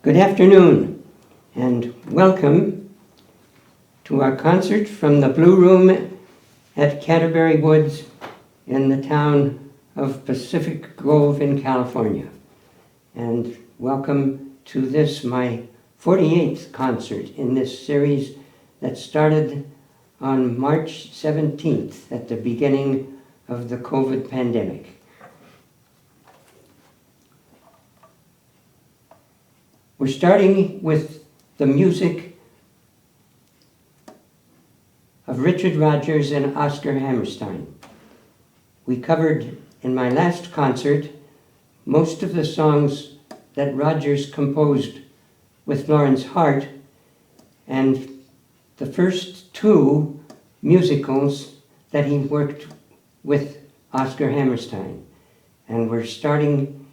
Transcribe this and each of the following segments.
Good afternoon, and welcome to our concert from the Blue Room at Canterbury Woods in the town of Pacific Grove in California. And welcome to this, my 48th concert in this series that started on March 17th at the beginning of the COVID pandemic. We're starting with the music of Richard Rodgers and Oscar Hammerstein. We covered in my last concert most of the songs that Rodgers composed with Lawrence Hart, and the first two musicals that he worked with Oscar Hammerstein. And we're starting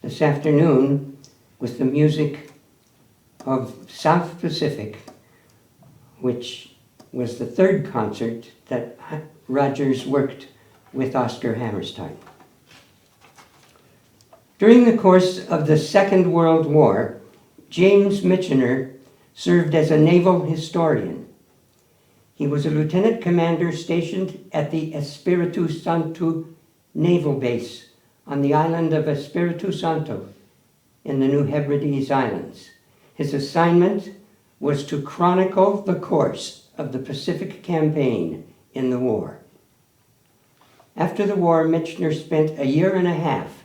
this afternoon with the music of South Pacific, which was the third concert that Rodgers worked with Oscar Hammerstein. During the course of the Second World War, James Michener served as a naval historian. He was a lieutenant commander stationed at the Espiritu Santo Naval Base on the island of Espiritu Santo in the New Hebrides Islands. His assignment was to chronicle the course of the Pacific Campaign in the war. After the war, Michener spent a year and a half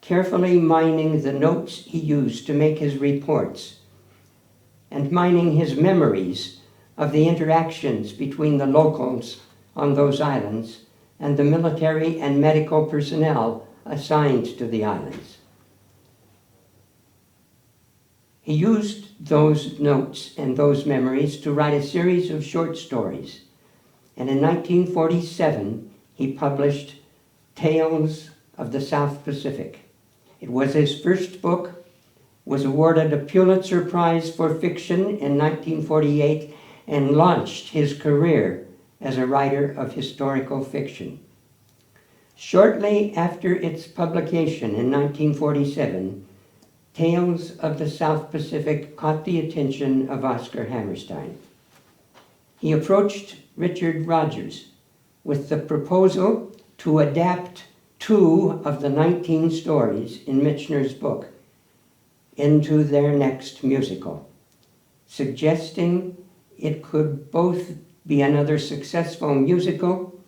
carefully mining the notes he used to make his reports and mining his memories of the interactions between the locals on those islands and the military and medical personnel assigned to the islands. He used those notes and those memories to write a series of short stories. And in 1947, he published Tales of the South Pacific. It was his first book, was awarded a Pulitzer Prize for fiction in 1948, and launched his career as a writer of historical fiction. Shortly after its publication in 1947, Tales of the South Pacific caught the attention of Oscar Hammerstein. He approached Richard Rodgers with the proposal to adapt 2 of the 19 stories in Michener's book into their next musical, suggesting it could both be another successful musical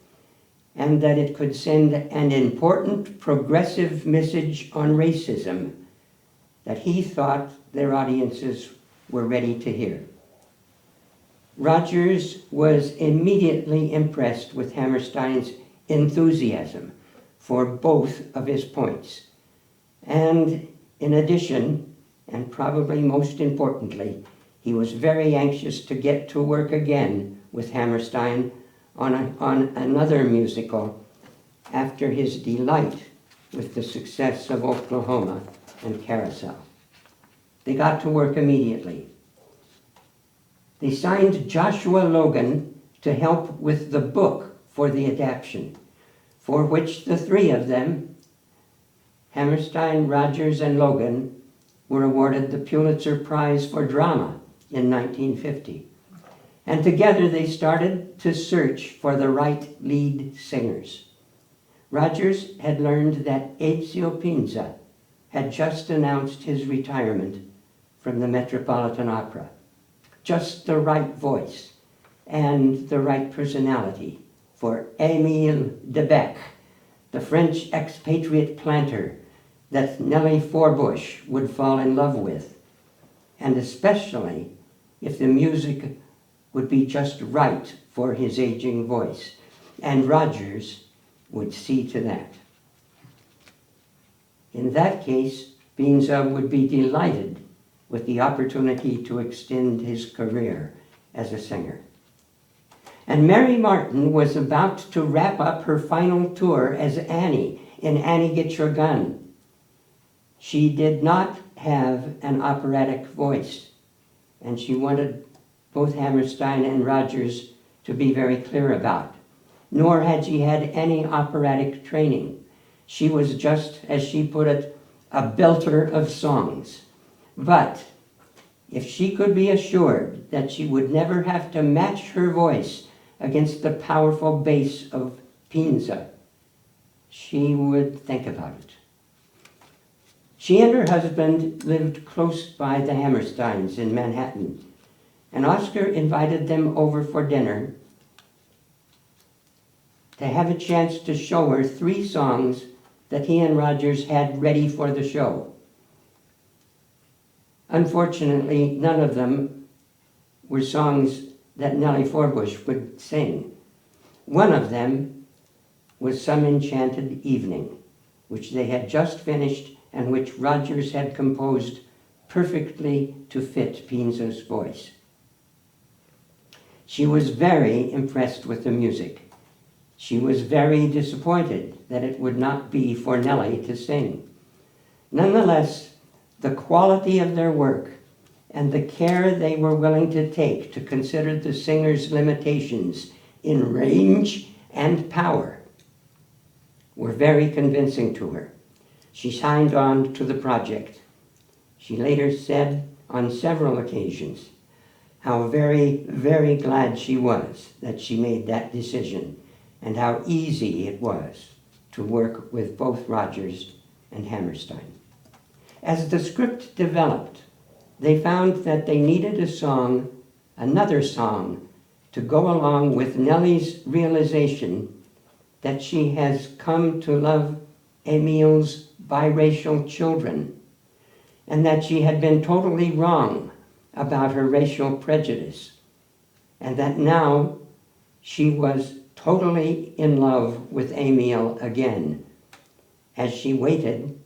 and that it could send an important progressive message on racism that he thought their audiences were ready to hear. Rodgers was immediately impressed with Hammerstein's enthusiasm for both of his points. And in addition, and probably most importantly, he was very anxious to get to work again with Hammerstein on another musical after his delight with the success of Oklahoma and Carousel. They got to work immediately. They signed Joshua Logan to help with the book for the adaptation, for which the 3 of them, Hammerstein, Rodgers, and Logan, were awarded the Pulitzer Prize for Drama in 1950. And together they started to search for the right lead singers. Rodgers had learned that Ezio Pinza had just announced his retirement from the Metropolitan Opera. Just the right voice and the right personality for Émile Debec, the French expatriate planter that Nellie Forbush would fall in love with, and especially if the music would be just right for his aging voice. And Rodgers would see to that. In that case, Pinza would be delighted with the opportunity to extend his career as a singer. And Mary Martin was about to wrap up her final tour as Annie in Annie Get Your Gun. She did not have an operatic voice, and she wanted both Hammerstein and Rodgers to be very clear about, nor had she had any operatic training. She was just, as she put it, a belter of songs. But if she could be assured that she would never have to match her voice against the powerful bass of Pinza, she would think about it. She and her husband lived close by the Hammersteins in Manhattan, and Oscar invited them over for dinner to have a chance to show her 3 songs that he and Rogers had ready for the show. Unfortunately, none of them were songs that Nellie Forbush would sing. One of them was Some Enchanted Evening, which they had just finished and which Rogers had composed perfectly to fit Pinza's voice. She was very impressed with the music. She was very disappointed that it would not be for Nellie to sing. Nonetheless, the quality of their work and the care they were willing to take to consider the singer's limitations in range and power were very convincing to her. She signed on to the project. She later said on several occasions how very, very glad she was that she made that decision and how easy it was to work with both Rogers and Hammerstein. As the script developed, they found that they needed a song, another song, to go along with Nellie's realization that she has come to love Emil's biracial children, and that she had been totally wrong about her racial prejudice, and that now she was totally in love with Emil again, as she waited,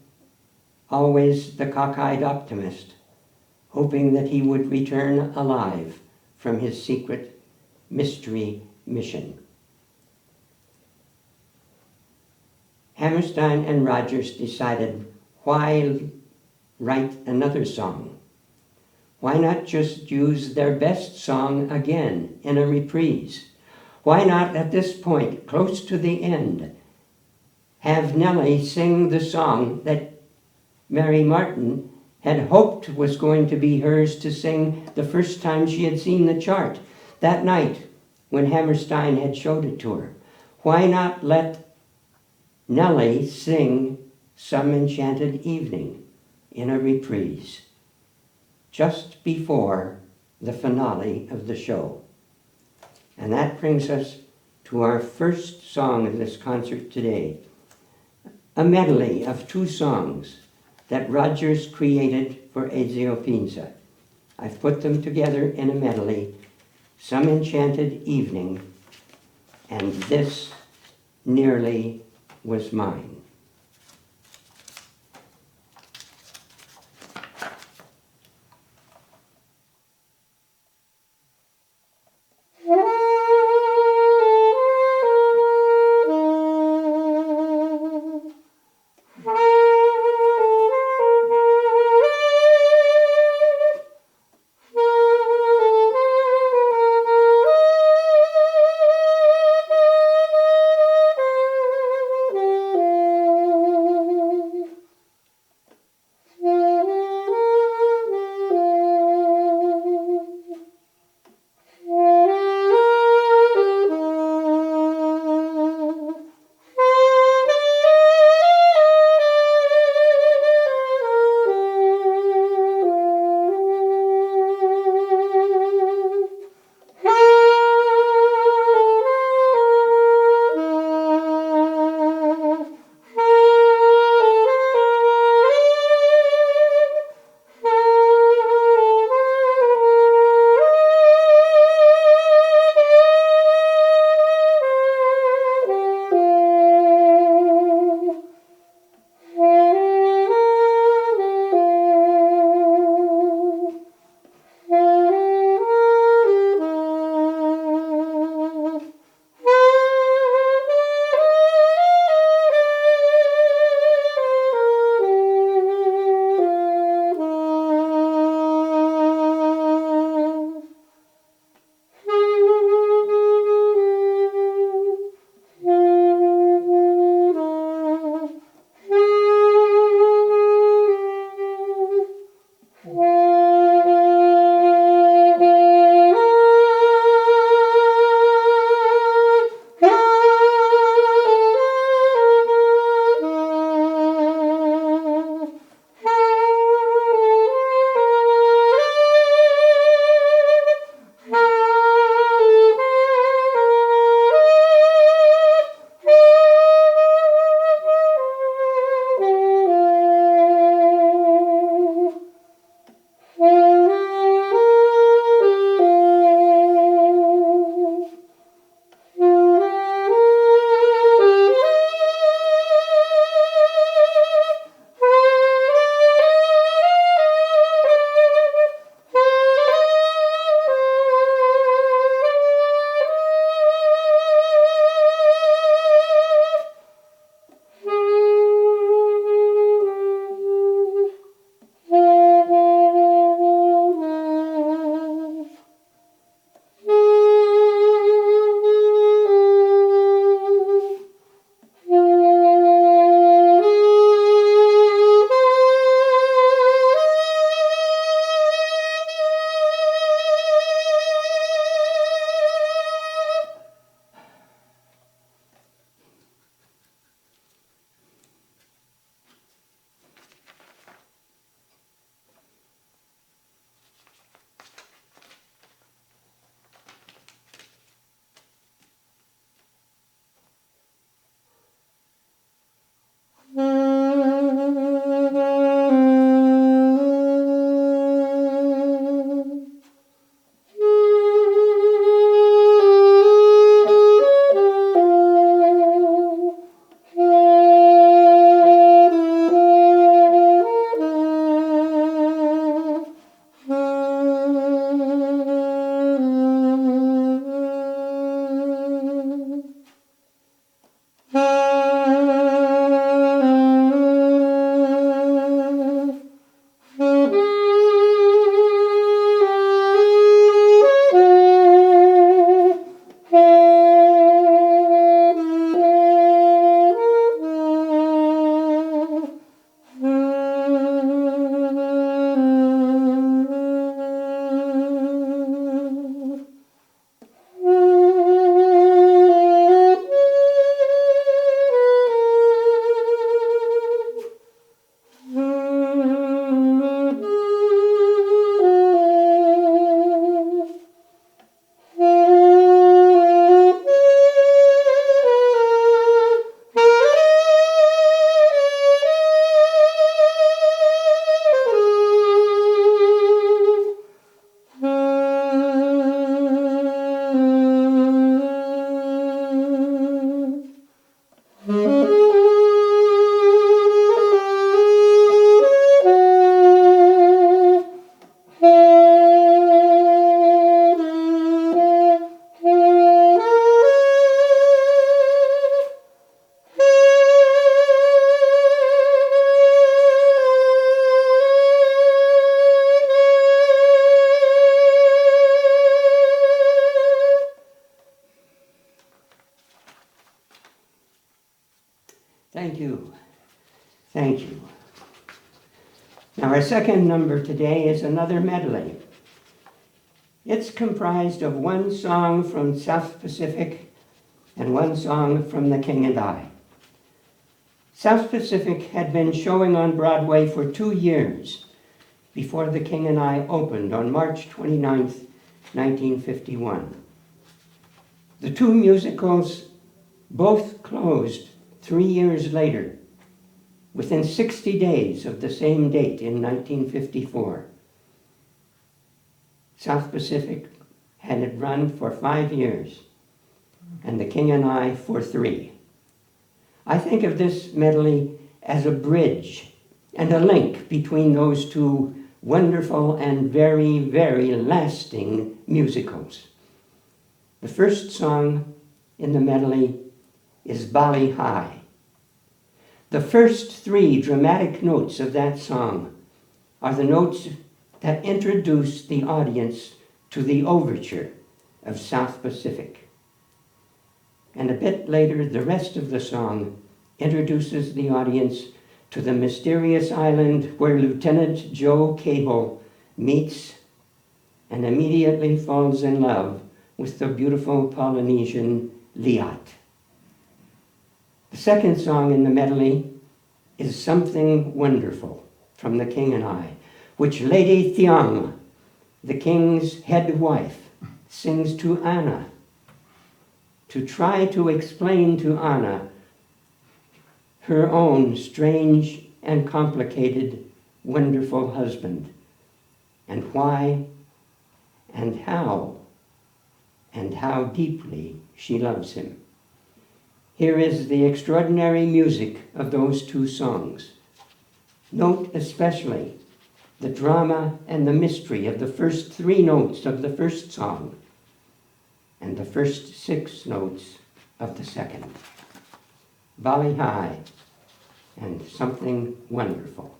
always the cockeyed optimist, hoping that he would return alive from his secret mystery mission. Hammerstein and Rogers decided, why write another song? Why not just use their best song again in a reprise? Why not, at this point, close to the end, have Nellie sing the song that Mary Martin had hoped was going to be hers to sing the first time she had seen the chart, that night when Hammerstein had showed it to her? Why not let Nellie sing Some Enchanted Evening in a reprise, just before the finale of the show? And that brings us to our first song of this concert today, a medley of 2 songs that Rogers created for Ezio Pinza. I've put them together in a medley, Some Enchanted Evening, and This Nearly Was Mine. Now, our second number today is another medley. It's comprised of one song from South Pacific and one song from The King and I. South Pacific had been showing on Broadway for 2 years before The King and I opened on March 29th, 1951. The two musicals both closed 3 years later, within 60 days of the same date in 1954. South Pacific had it run for 5 years, and The King and I for 3. I think of this medley as a bridge and a link between those two wonderful and very, very lasting musicals. The first song in the medley is Bali High. The first 3 dramatic notes of that song are the notes that introduce the audience to the overture of South Pacific. And a bit later, the rest of the song introduces the audience to the mysterious island where Lieutenant Joe Cable meets and immediately falls in love with the beautiful Polynesian Liat. The second song in the medley is Something Wonderful from The King and I, which Lady Thiang, the king's head wife, sings to Anna to try to explain to Anna her own strange and complicated, wonderful husband, and why and how deeply she loves him. Here is the extraordinary music of those two songs. Note especially the drama and the mystery of the first 3 notes of the first song and the first 6 notes of the second. Bali High and Something Wonderful.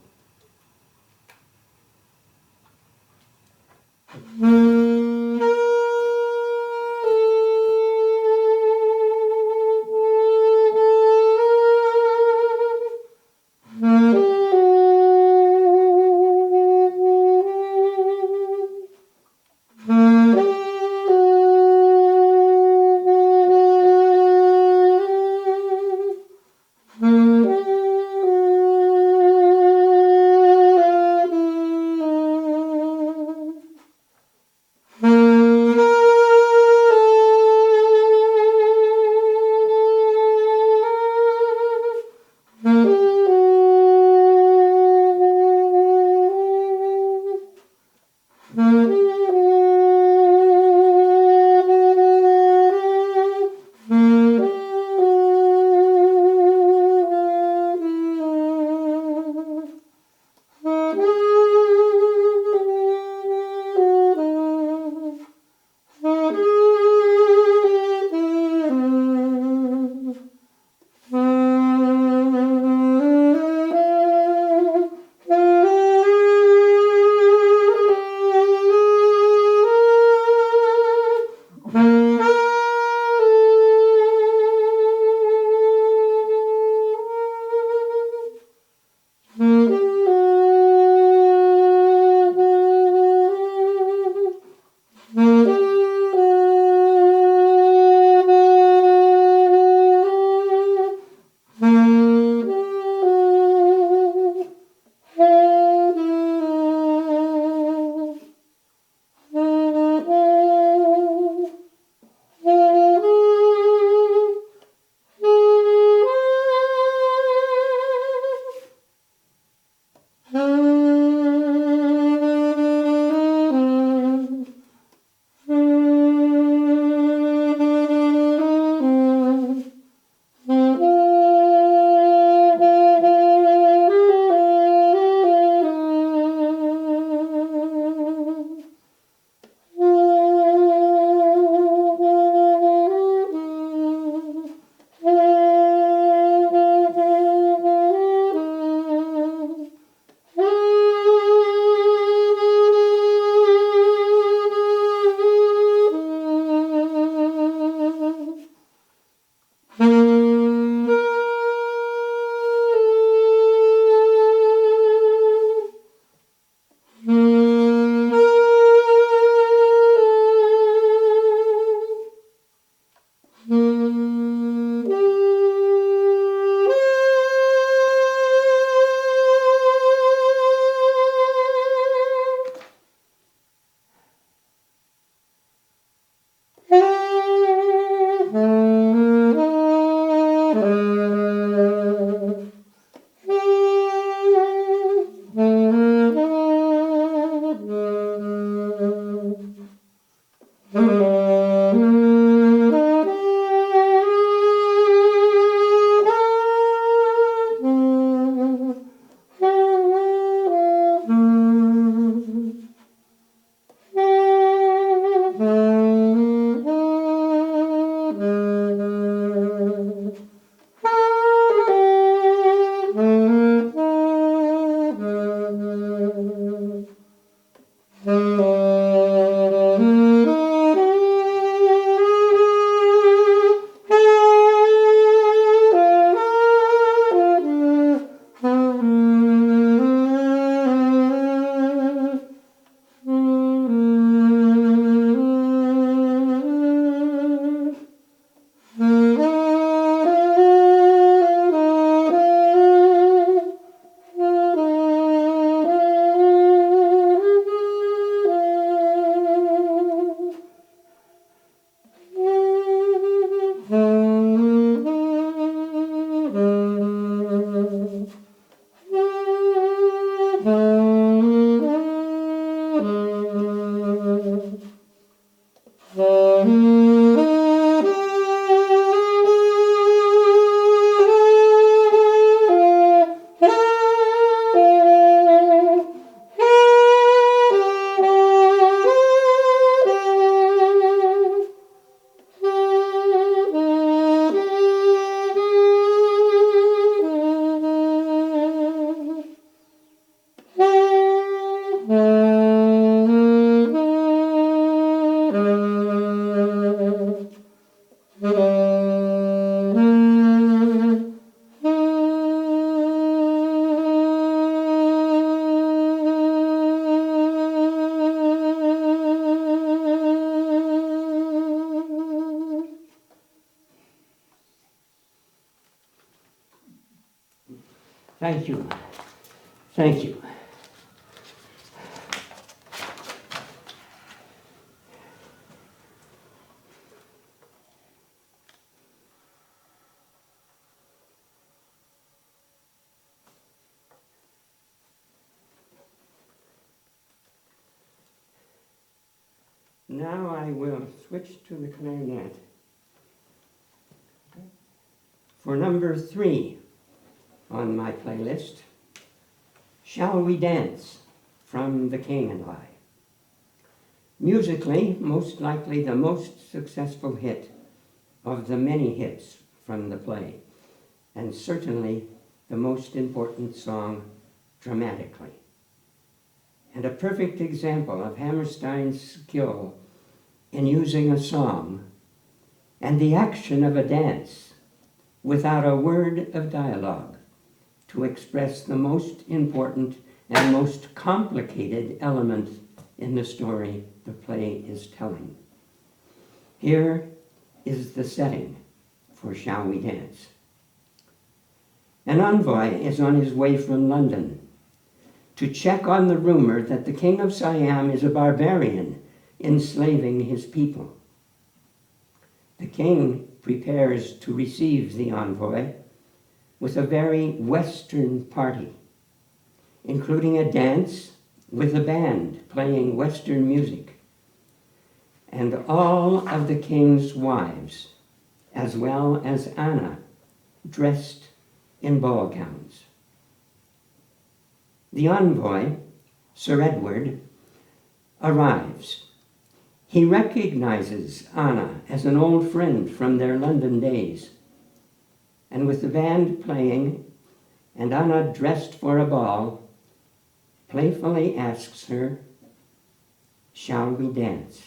Thank you. Thank you. Now I will switch to the clarinet. For number 3 on my playlist, Shall We Dance from The King and I. Musically, most likely the most successful hit of the many hits from the play, and certainly the most important song dramatically. And a perfect example of Hammerstein's skill in using a song and the action of a dance without a word of dialogue to express the most important and most complicated element in the story the play is telling. Here is the setting for Shall We Dance. An envoy is on his way from London to check on the rumor that the King of Siam is a barbarian enslaving his people. The king prepares to receive the envoy with a very Western party, including a dance with a band playing Western music, and all of the king's wives, as well as Anna, dressed in ball gowns. The envoy, Sir Edward, arrives. He recognizes Anna as an old friend from their London days. And with the band playing and Anna dressed for a ball, playfully asks her, "Shall we dance?"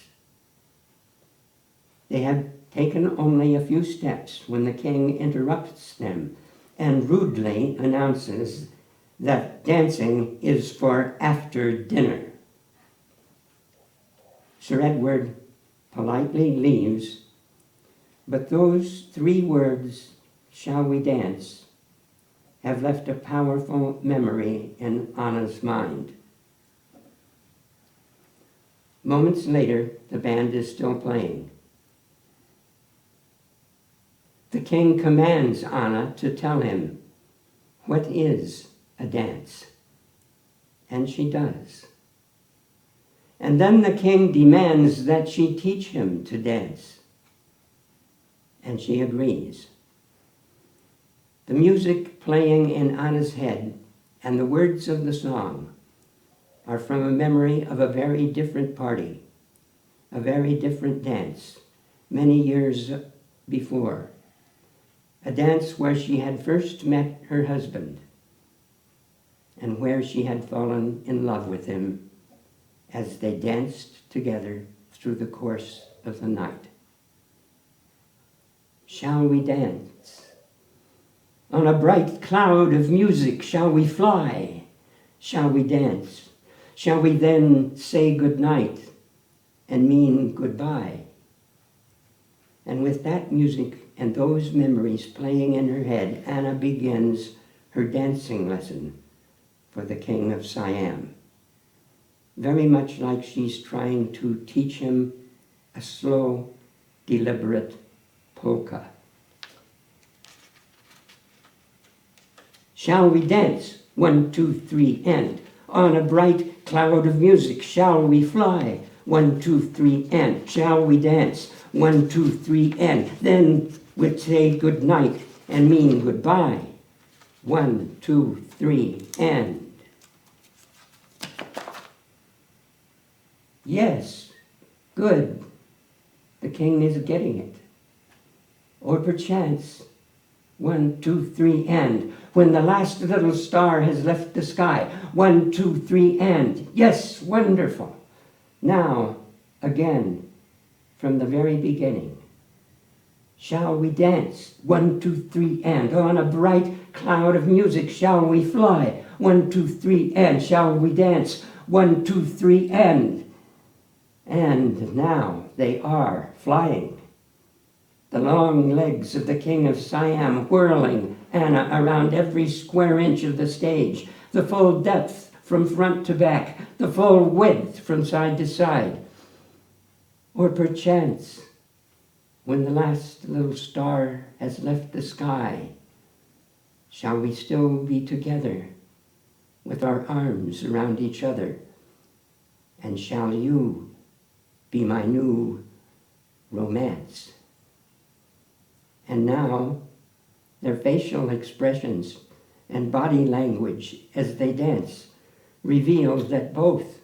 They had taken only a few steps when the king interrupts them and rudely announces that dancing is for after dinner. Sir Edward politely leaves, but those 3 words, "Shall we dance?" have left a powerful memory in Anna's mind. Moments later, the band is still playing. The king commands Anna to tell him what is a dance, and she does. And then the king demands that she teach him to dance, and she agrees. The music playing in Anna's head and the words of the song are from a memory of a very different party, a very different dance, many years before. A dance where she had first met her husband and where she had fallen in love with him as they danced together through the course of the night. Shall we dance? On a bright cloud of music, shall we fly? Shall we dance? Shall we then say good night and mean goodbye? And with that music and those memories playing in her head, Anna begins her dancing lesson for the King of Siam. Very much like she's trying to teach him a slow, deliberate polka. Shall we dance? 1, 2, 3, and. On a bright cloud of music, shall we fly? 1, 2, 3, and. Shall we dance? 1, 2, 3, and. Then we'd say good night and mean goodbye. 1, 2, 3, and. Yes, good. The king is getting it. Or perchance, 1, 2, 3, and. When the last little star has left the sky, 1, 2, 3, and. Yes, wonderful. Now, again, from the very beginning. Shall we dance? 1, 2, 3, and. On a bright cloud of music, shall we fly? 1, 2, 3, and. Shall we dance? 1, 2, 3, and. And now they are flying. The long legs of the King of Siam whirling Anna, around every square inch of the stage, the full depth from front to back, the full width from side to side. Or perchance, when the last little star has left the sky, shall we still be together with our arms around each other? And shall you be my new romance? And now, their facial expressions and body language as they dance reveal that both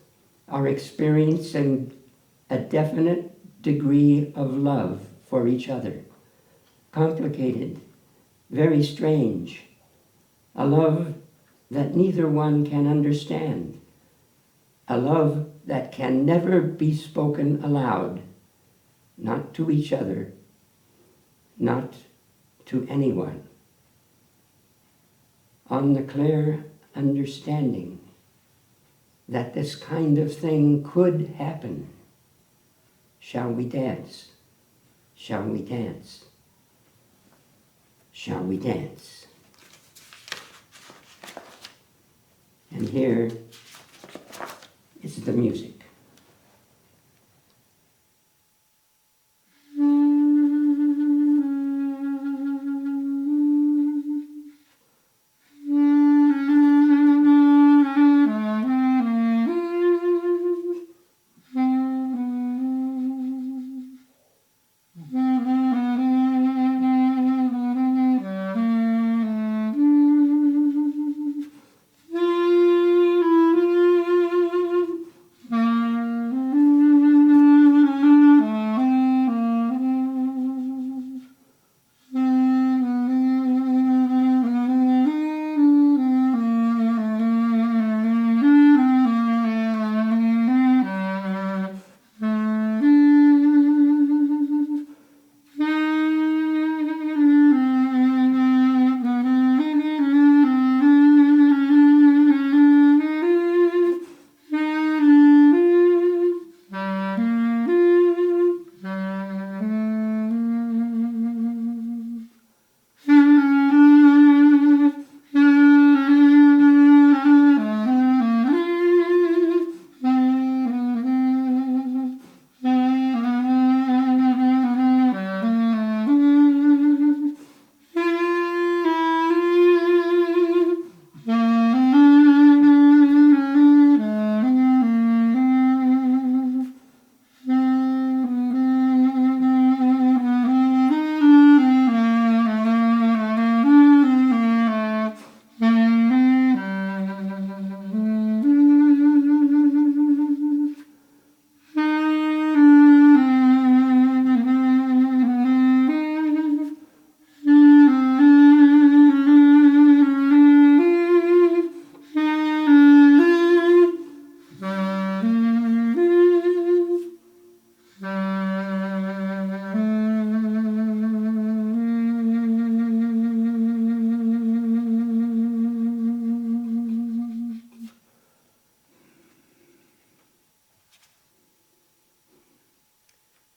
are experiencing a definite degree of love for each other. Complicated, very strange, a love that neither one can understand, a love that can never be spoken aloud, not to each other, not to anyone. On the clear understanding that this kind of thing could happen, shall we dance? Shall we dance? Shall we dance? And here is the music.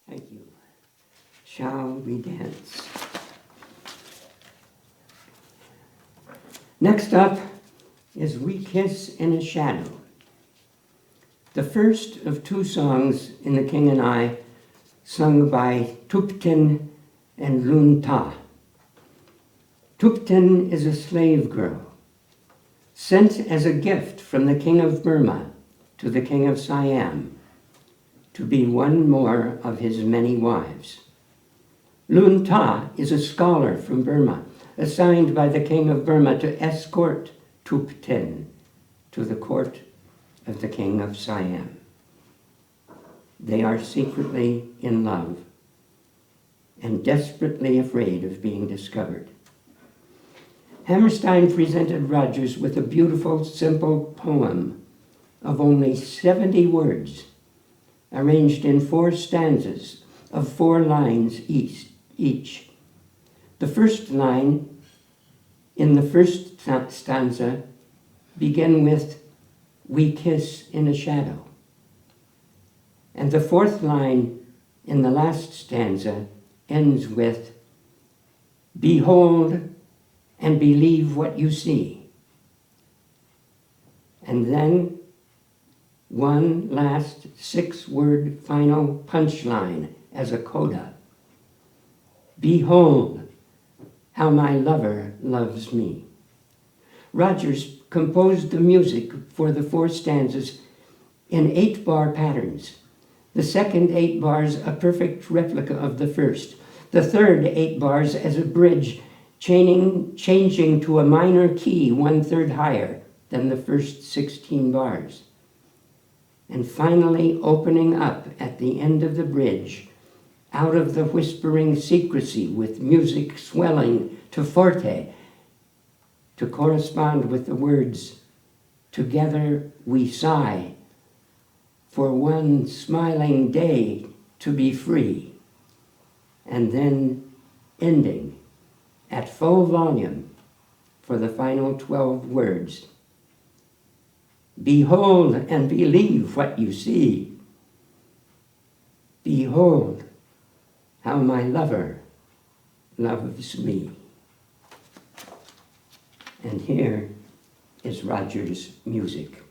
Thank you. Shall we dance? Next up is We Kiss in a Shadow, the first of two songs in The King and I, sung by Thupten and Lun Ta. Thupten is a slave girl, sent as a gift from the King of Burma to the King of Siam, to be one more of his many wives. Lun Ta is a scholar from Burma, assigned by the King of Burma to escort Thupten to the court of the King of Siam. They are secretly in love and desperately afraid of being discovered. Hammerstein presented Rogers with a beautiful, simple poem of only 70 words, arranged in 4 stanzas of 4 lines each. The first line in the first stanza begin with, "We kiss in a shadow." And the 4th line in the last stanza ends with, "Behold, and believe what you see. And then one last 6-word final punchline as a coda. Behold how my lover loves me. Rogers composed the music for the 4 stanzas in 8-bar patterns. The second 8 bars a perfect replica of the first. The third 8 bars as a bridge, changing to a minor key 1/3 higher than the first 16 bars. And finally opening up at the end of the bridge, out of the whispering secrecy with music swelling to forte, to correspond with the words, together we sigh, for one smiling day to be free, and then ending at full volume for the final 12 words. Behold and believe what you see. Behold how my lover loves me. And here is Rogers' music.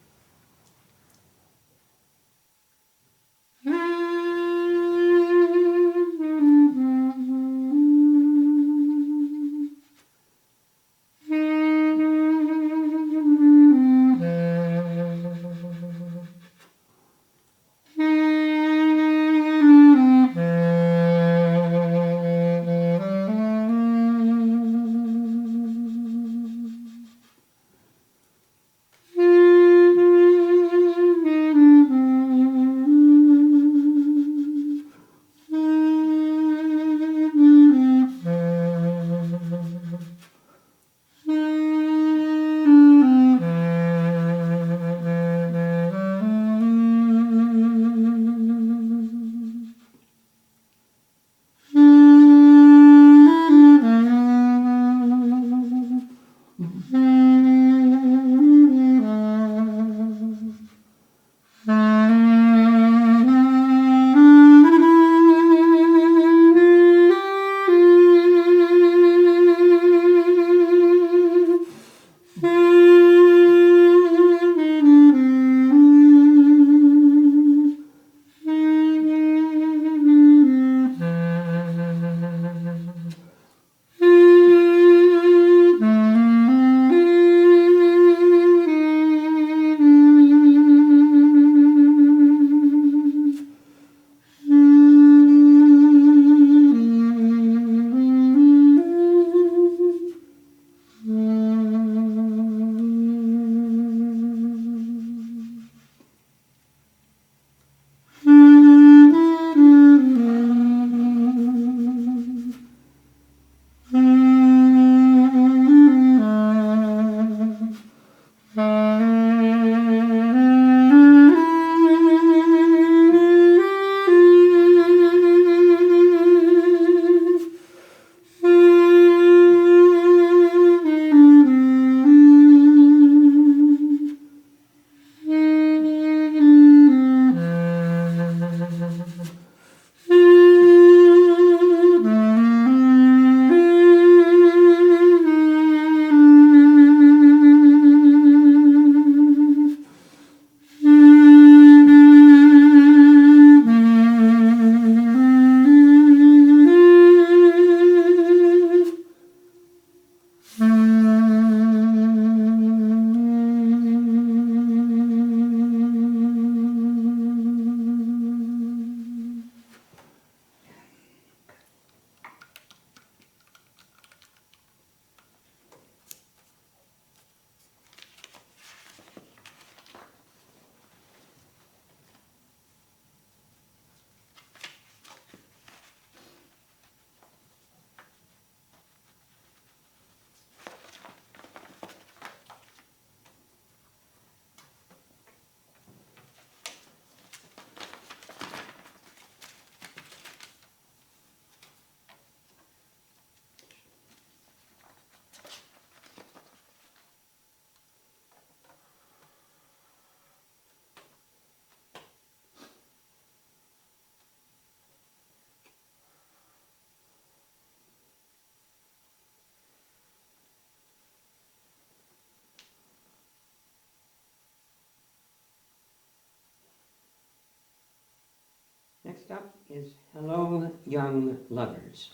Next up is Hello, Young Lovers.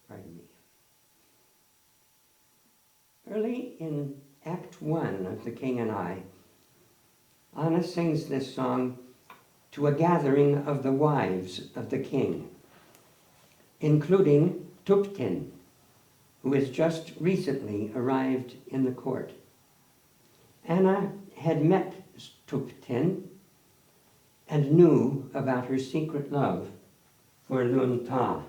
Pardon me. Early in Act 1 of The King and I, Anna sings this song to a gathering of the wives of the king, including Tuptin, who has just recently arrived in the court. Anna had met Tuptin and knew about her secret love for Lun Ta.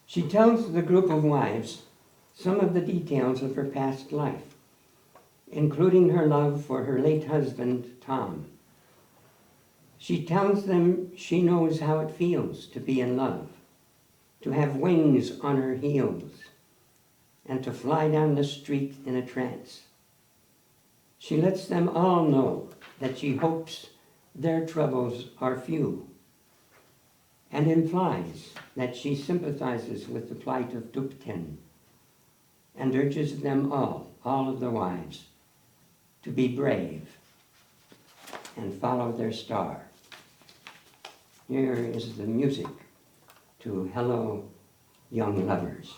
She tells the group of wives some of the details of her past life, including her love for her late husband, Tom. She tells them she knows how it feels to be in love, to have wings on her heels, and to fly down the street in a trance. She lets them all know that she hopes their troubles are few, and implies that she sympathizes with the plight of Tupten, and urges them all of the wives, to be brave and follow their star. Here is the music to Hello, Young Lovers.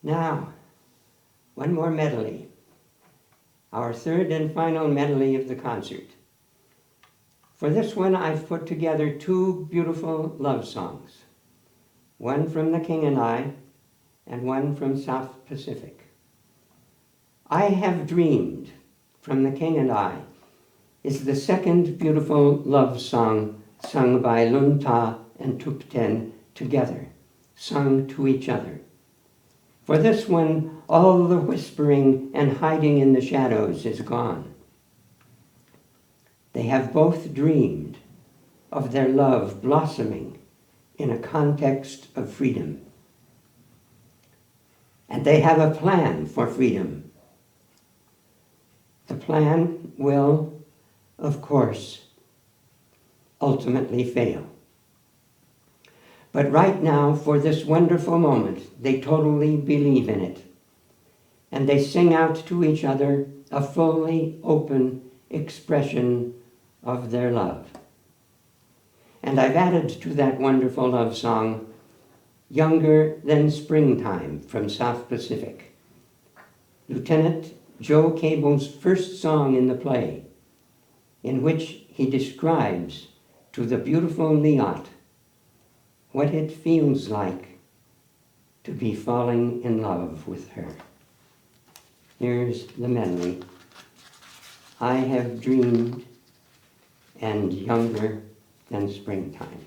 Now, one more medley, our third and final medley of the concert. For this one, I've put together two beautiful love songs, one from The King and I, and one from South Pacific. I Have Dreamed, from The King and I, is the second beautiful love song sung by Lun Ta and Thupten together, sung to each other. For this one, all the whispering and hiding in the shadows is gone. They have both dreamed of their love blossoming in a context of freedom. And they have a plan for freedom. The plan will, of course, ultimately fail. But right now, for this wonderful moment, they totally believe in it. And they sing out to each other a fully open expression of their love. And I've added to that wonderful love song, Younger Than Springtime from South Pacific, Lieutenant Joe Cable's first song in the play, in which he describes to the beautiful Liat what it feels like to be falling in love with her. Here's the medley. I Have Dreamed and Younger Than Springtime.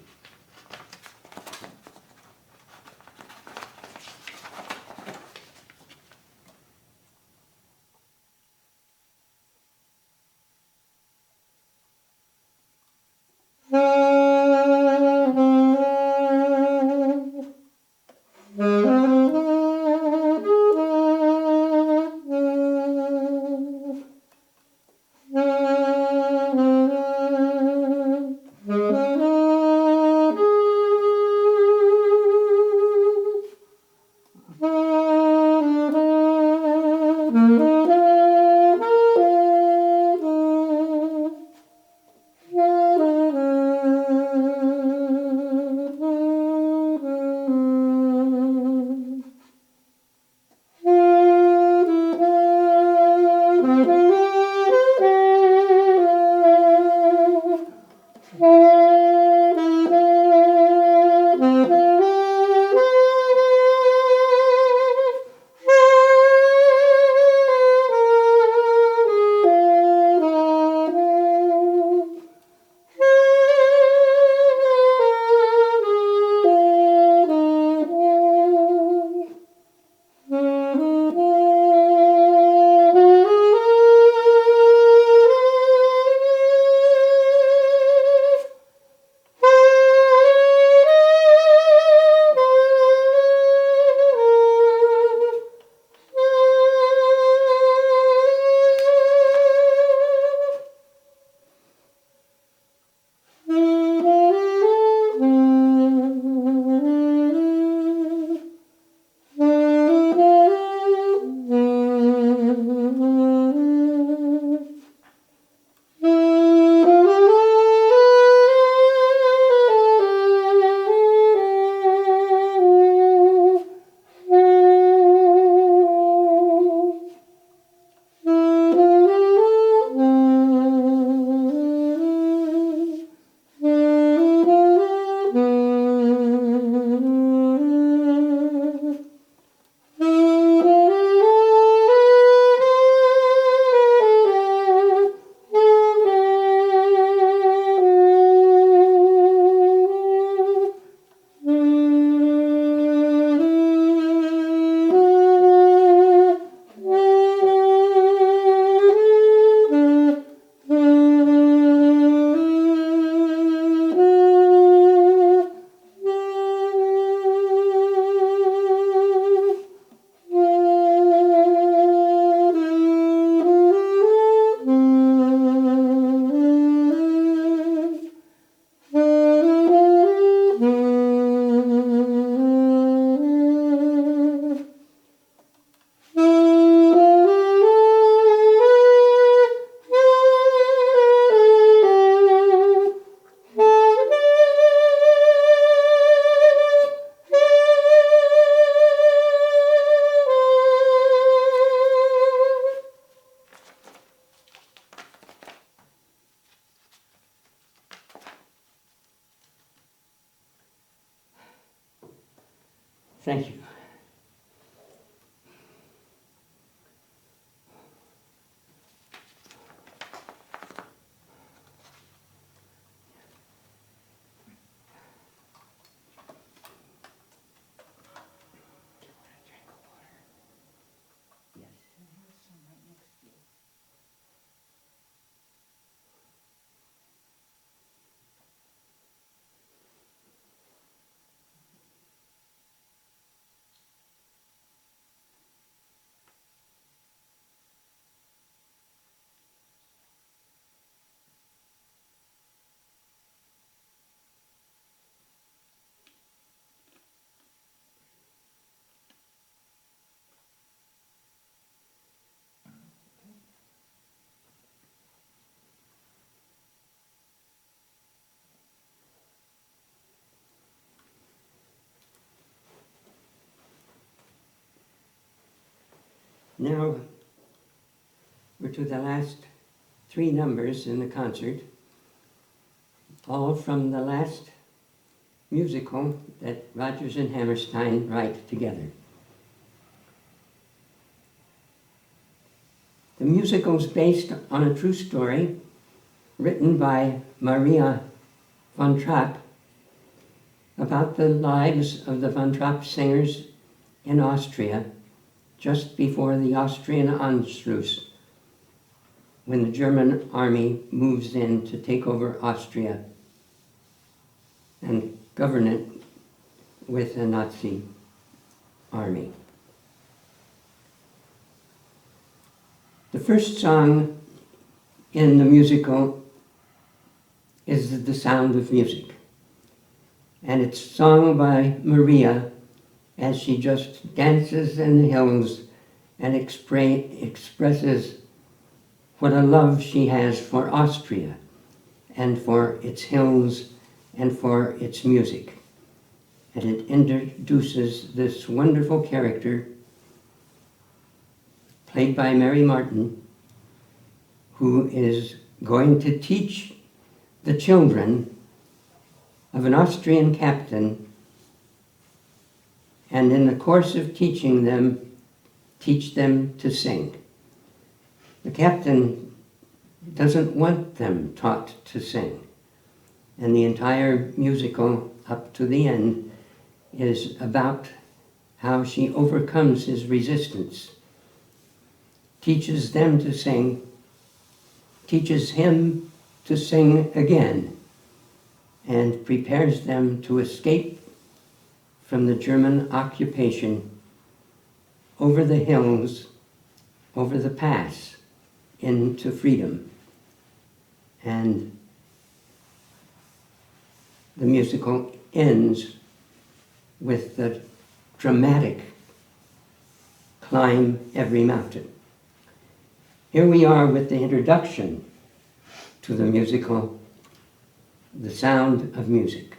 Thank you. Now, we're to the last 3 numbers in the concert, all from the last musical that Rodgers and Hammerstein write together. The musical is based on a true story written by Maria von Trapp about the lives of the von Trapp singers in Austria just before the Austrian Anschluss, when the German army moves in to take over Austria and govern it with a Nazi army. The first song in the musical is The Sound of Music, and it's sung by Maria as she just dances in the hills and expresses what a love she has for Austria and for its hills and for its music. And it introduces this wonderful character played by Mary Martin, who is going to teach the children of an Austrian captain, and in the course of teaching them, teach them to sing. The captain doesn't want them taught to sing, and the entire musical up to the end is about how she overcomes his resistance, teaches them to sing, teaches him to sing again, and prepares them to escape from the German occupation over the hills, over the pass, into freedom. And the musical ends with the dramatic climb every mountain. Here we are with the introduction to the musical, The Sound of Music.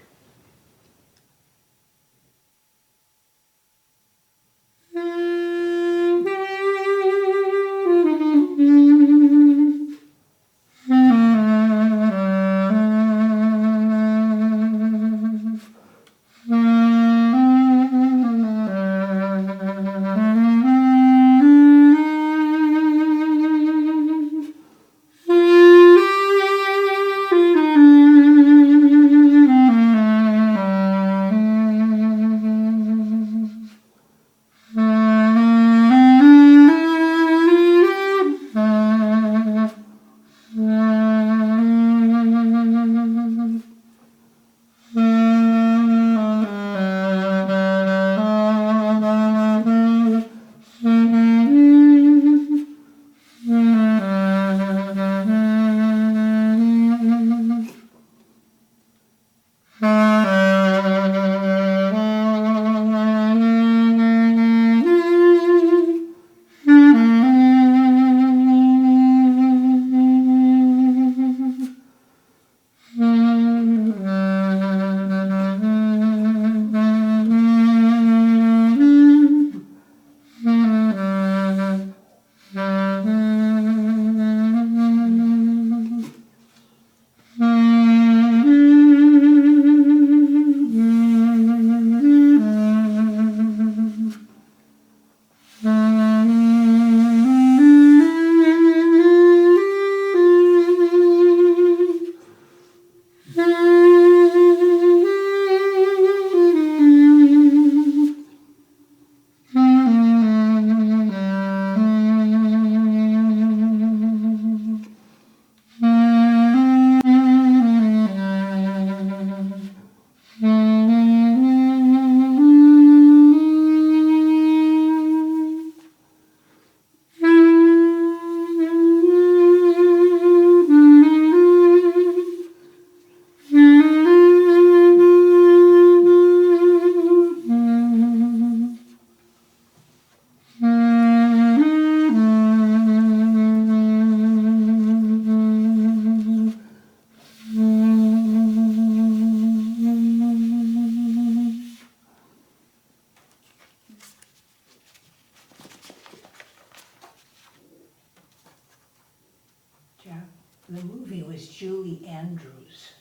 The movie was Julie Andrews.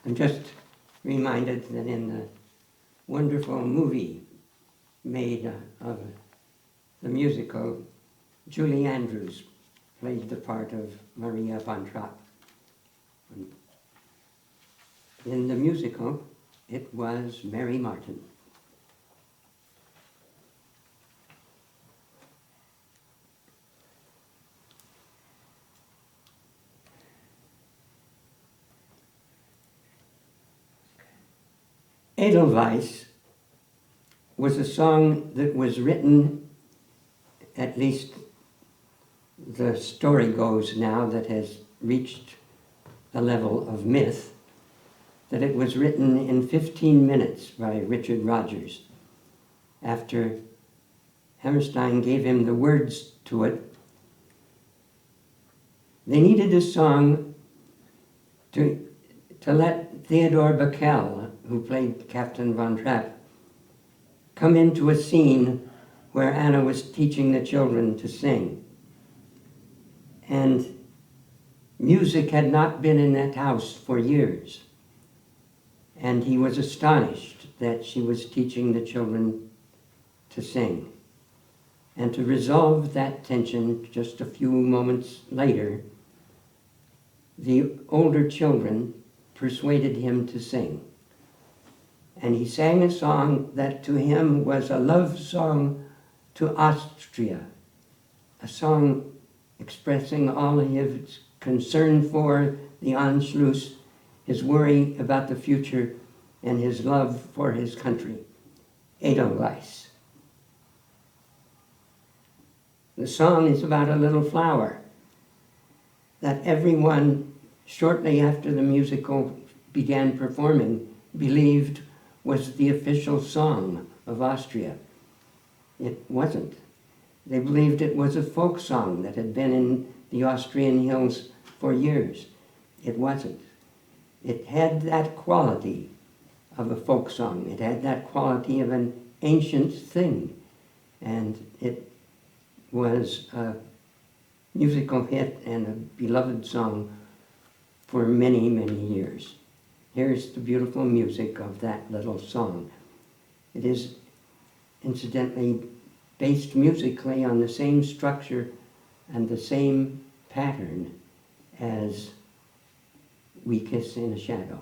I'm just reminded that in the wonderful movie made of the musical, Julie Andrews played the part of Maria von Trapp. In the musical, it was Mary Martin. Edelweiss was a song that was written, at least the story goes now, that has reached a level of myth, that it was written in 15 minutes by Richard Rodgers after Hammerstein gave him the words to it. They needed a song to let Theodore Backel, who played Captain von Trapp, come into a scene where Anna was teaching the children to sing. And music had not been in that house for years. And he was astonished that she was teaching the children to sing. And to resolve that tension just a few moments later, the older children persuaded him to sing. And he sang a song that to him was a love song to Austria, a song expressing all his concern for the Anschluss, his worry about the future, and his love for his country, Edelweiss. The song is about a little flower that everyone, shortly after the musical began performing, believed was the official song of Austria. It wasn't. They believed it was a folk song that had been in the Austrian hills for years. It wasn't. It had that quality of a folk song. It had that quality of an ancient thing. And it was a musical hit and a beloved song for many, many years. Here's the beautiful music of that little song. It is, incidentally, based musically on the same structure and the same pattern as We Kiss in a Shadow.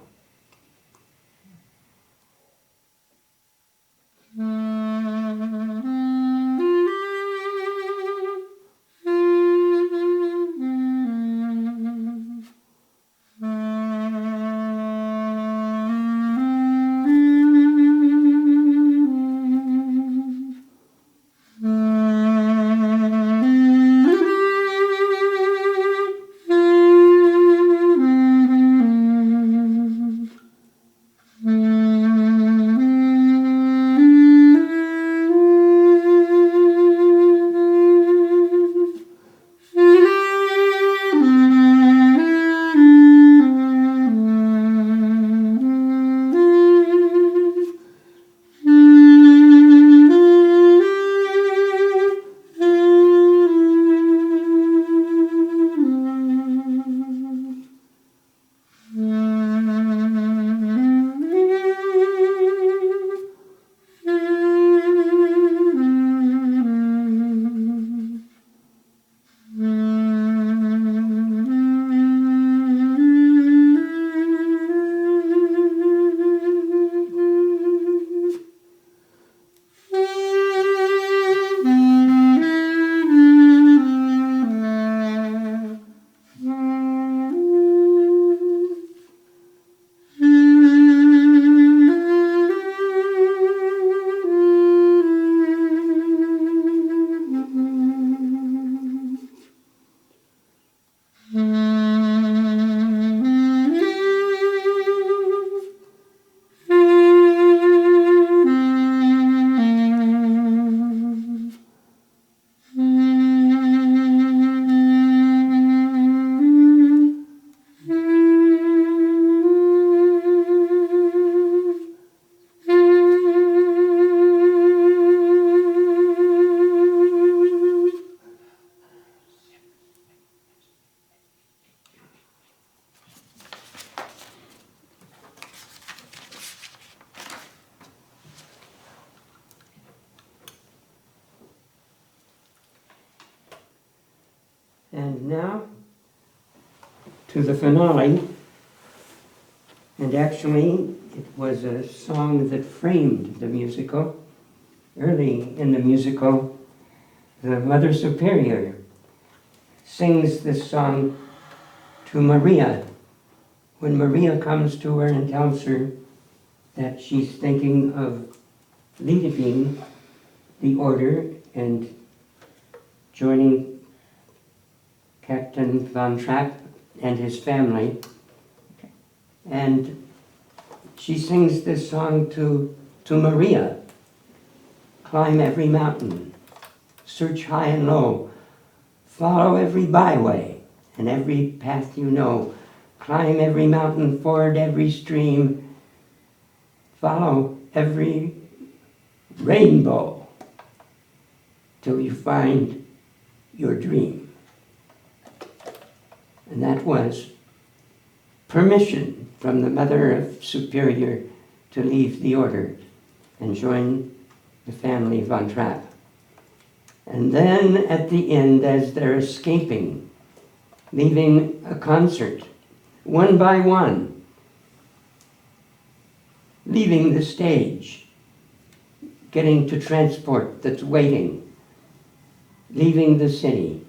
And now to the finale. And actually, it was a song that framed the musical. Early in the musical, the Mother Superior sings this song to Maria when Maria comes to her and tells her that she's thinking of leaving the order and joining Captain Von Trapp and his family. And she sings this song to Maria. Climb every mountain, search high and low, follow every byway and every path you know. Climb every mountain, ford every stream, follow every rainbow till you find your dream. And that was permission from the Mother Superior to leave the order and join the family Von Trapp. And then at the end, as they're escaping, leaving a concert, one by one, leaving the stage, getting to transport that's waiting, leaving the city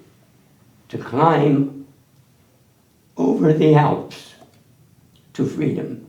to climb over the Alps to freedom.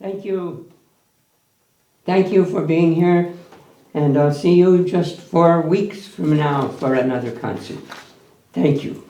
Thank you. Thank you for being here. And I'll see you just 4 weeks from now for another concert. Thank you.